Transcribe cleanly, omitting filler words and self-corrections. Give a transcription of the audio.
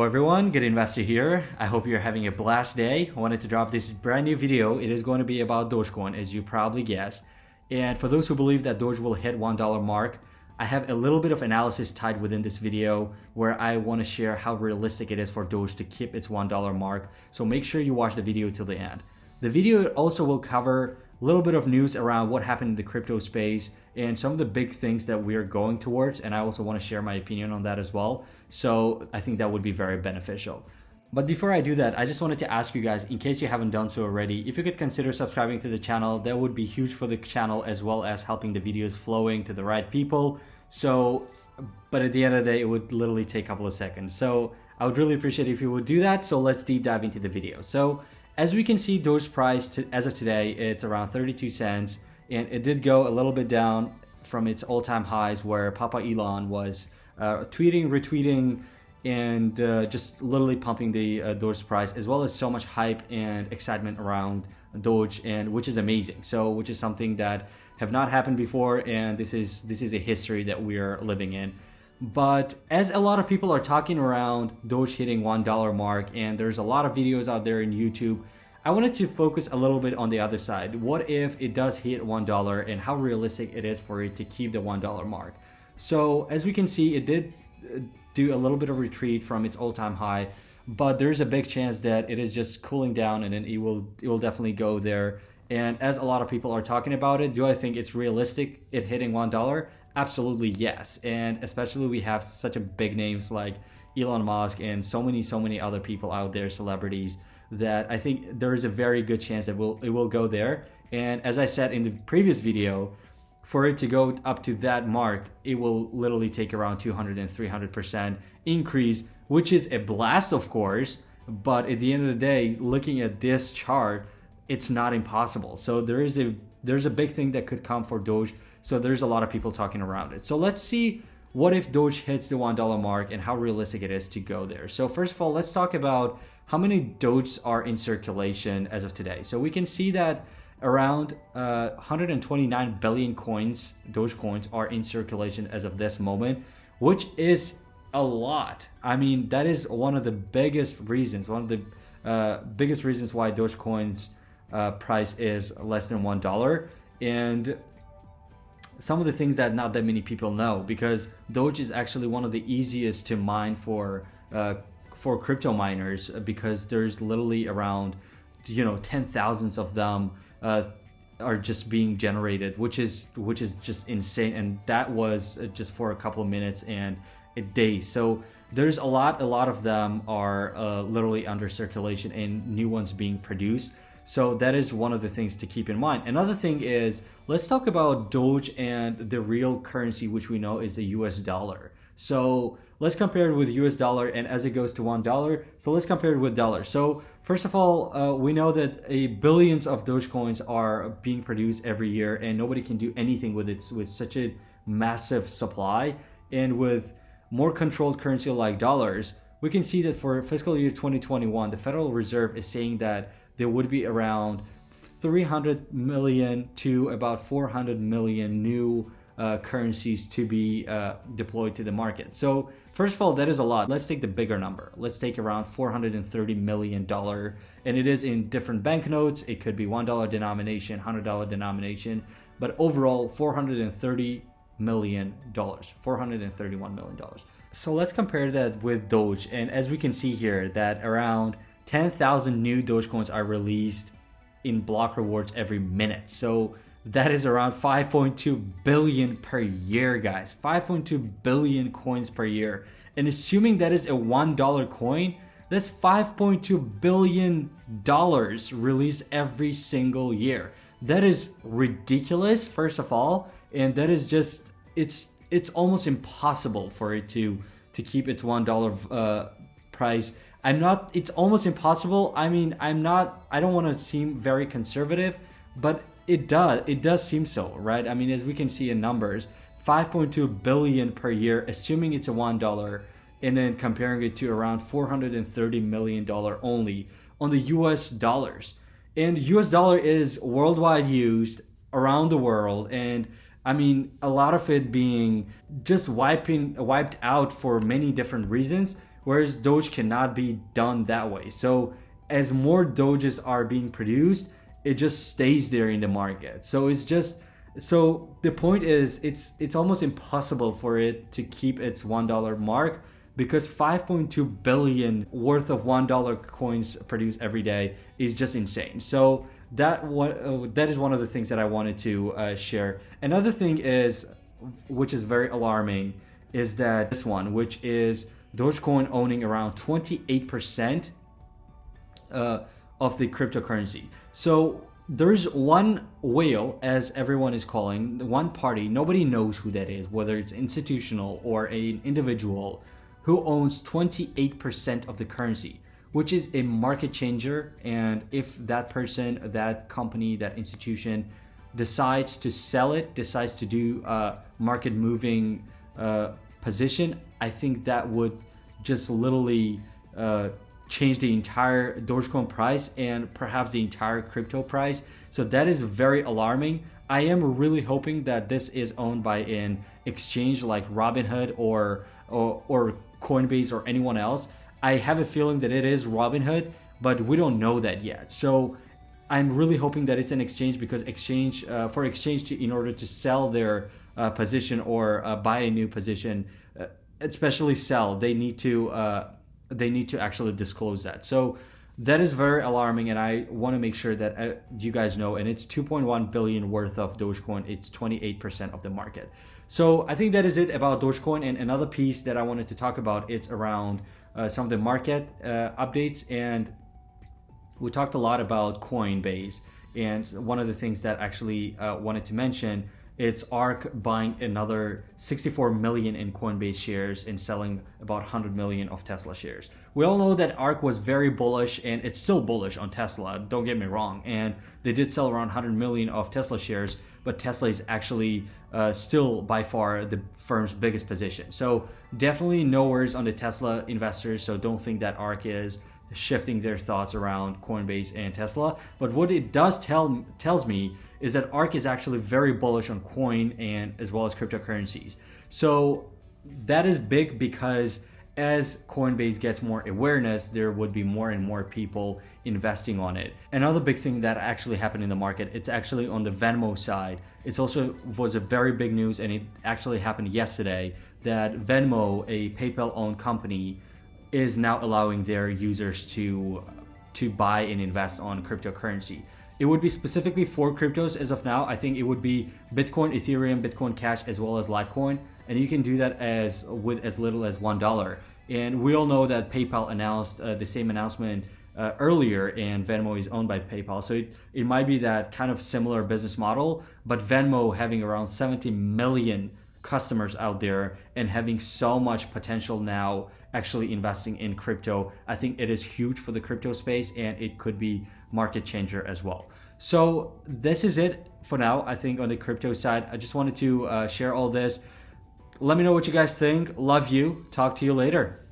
everyone, Good Investor here. I hope you're having a blast day. I wanted to drop this brand new video. It is going to be about Dogecoin, as you probably guessed. And for those who believe that Doge will hit $1 mark, I have a little bit of analysis tied within this video where I want to share how realistic it is for Doge to keep its $1 mark. So make sure you watch the video till the end. The video also will cover a little bit of news around what happened in the crypto space and some of the big things that we are going towards, and I also want to share my opinion on that as well. So I think that would be very beneficial. But before I do that, I just wanted to ask you guys, in case you haven't done so already, if you could consider subscribing to the channel. That would be huge for the channel, as well as helping the videos flowing to the right people. But at the end of the day, it would literally take a couple of seconds. So I would really appreciate it if you would do that. So let's deep dive into the video. So as we can see, Doge price as of today, it's around 32 cents. And it did go a little bit down from its all-time highs where Papa Elon was tweeting, retweeting, and just literally pumping the Doge price, as well as so much hype and excitement around Doge, and which is amazing. So which is something that have not happened before, and this is a history that we are living in. But as a lot of people are talking around Doge hitting $1 mark, and there's a lot of videos out there in YouTube, I wanted to focus a little bit on the other side. What if it does hit $1 and how realistic it is for it to keep the $1 mark? So as we can see, it did do a little bit of retreat from its all-time high, but there's a big chance that it is just cooling down, and then it will definitely go there. And as a lot of people are talking about it, do I think it's realistic it hitting $1? Absolutely yes. And especially we have such a big names like Elon Musk and so many other people out there, celebrities, that I think there is a very good chance that it will go there. And as I said in the previous video, for it to go up to that mark, it will literally take around 200 and 300% increase, which is a blast, of course. But at the end of the day, looking at this chart, it's not impossible. So there's a big thing that could come for Doge. So there's a lot of people talking around it. So let's see what if Doge hits the $1 mark and how realistic it is to go there. So first of all, let's talk about how many Doges are in circulation as of today. So we can see that around 129 billion coins, Doge coins, are in circulation as of this moment, which is a lot. I mean, that is one of the biggest reasons, biggest reasons why Dogecoin's price is less than $1. And some of the things that not that many people know, because Doge is actually one of the easiest to mine for crypto miners, because there's literally around 10,000s of them are just being generated, which is just insane. And that was just for a couple of minutes and a day. So there's a lot of them are literally under circulation and new ones being produced. So that is one of the things to keep in mind. Another thing is, let's talk about Doge and the real currency, which we know is the US dollar. So let's compare it with US dollar, and as it goes to $1, so let's compare it with dollar. So first of all, we know that billions of Dogecoins are being produced every year, and nobody can do anything with it with such a massive supply. And with more controlled currency like dollars, we can see that for fiscal year 2021, the Federal Reserve is saying that there would be around 300 million to about 400 million new currencies to be deployed to the market. So first of all, that is a lot. Let's take the bigger number. Let's take around $430 million, and it is in different banknotes. It could be $1 denomination, $100 denomination, but overall $430 million, $431 million. So let's compare that with Doge, and as we can see here, that around 10,000 new Dogecoins are released in block rewards every minute. So that is around 5.2 billion per year, guys. 5.2 billion coins per year. And assuming that is a $1 coin, that's $5.2 billion released every single year. That is ridiculous, first of all. And that is just, it's almost impossible for it to keep its $1 price. It's almost impossible. I mean, I don't want to seem very conservative, but it does seem so, right? I mean, as we can see in numbers, 5.2 billion per year, assuming it's a $1, and then comparing it to around $430 million only on the US dollars. And US dollar is worldwide used around the world, and I mean, a lot of it being just wiped out for many different reasons, whereas Doge cannot be done that way. So as more Doges are being produced, it just stays there in the market. So so the point is, it's almost impossible for it to keep its $1 mark, because 5.2 billion worth of $1 coins produced every day is just insane. So that is one of the things that I wanted to share. Another thing is, which is very alarming, is that this one, which is Dogecoin owning around 28% of the cryptocurrency. So there's one whale, as everyone is calling, one party, nobody knows who that is, whether it's institutional or an individual, who owns 28% of the currency, which is a market changer. And if that person, that company, that institution decides to sell it, decides to do a market moving position, I think that would just literally change the entire Dogecoin price and perhaps the entire crypto price. So that is very alarming. I am really hoping that this is owned by an exchange like Robinhood or Coinbase or anyone else. I have a feeling that it is Robinhood, but we don't know that yet. So I'm really hoping that it's an exchange, because for exchange to, in order to sell their position or buy a new position, especially sell, they need to actually disclose that. So that is very alarming, and I want to make sure that you guys know. And it's 2.1 billion worth of Dogecoin. It's 28% of the market. So I think that is it about Dogecoin. And another piece that I wanted to talk about, it's around some of the market updates. And we talked a lot about Coinbase. And one of the things that actually wanted to mention, it's ARK buying another 64 million in Coinbase shares and selling about 100 million of Tesla shares. We all know that ARK was very bullish, and it's still bullish on Tesla, don't get me wrong. And they did sell around 100 million of Tesla shares, but Tesla is actually still by far the firm's biggest position. So definitely no worries on the Tesla investors. So don't think that ARK is shifting their thoughts around Coinbase and Tesla. But what it does tells me is that ARK is actually very bullish on coin and as well as cryptocurrencies. So that is big, because as Coinbase gets more awareness, there would be more and more people investing on it. Another big thing that actually happened in the market, it's actually on the Venmo side. It's also was a very big news, and it actually happened yesterday, that Venmo, a PayPal-owned company, is now allowing their users to buy and invest on cryptocurrency. It would be specifically for cryptos as of now. I think it would be Bitcoin, Ethereum, Bitcoin Cash, as well as Litecoin. And you can do that with as little as $1. And we all know that PayPal announced the same announcement earlier, and Venmo is owned by PayPal. So it might be that kind of similar business model, but Venmo having around 70 million customers out there and having so much potential now actually investing in crypto, I think it is huge for the crypto space, and it could be market changer as well. So this is it for now, I think, on the crypto side. I just wanted to share all this. Let me know what you guys think. Love you. Talk to you later.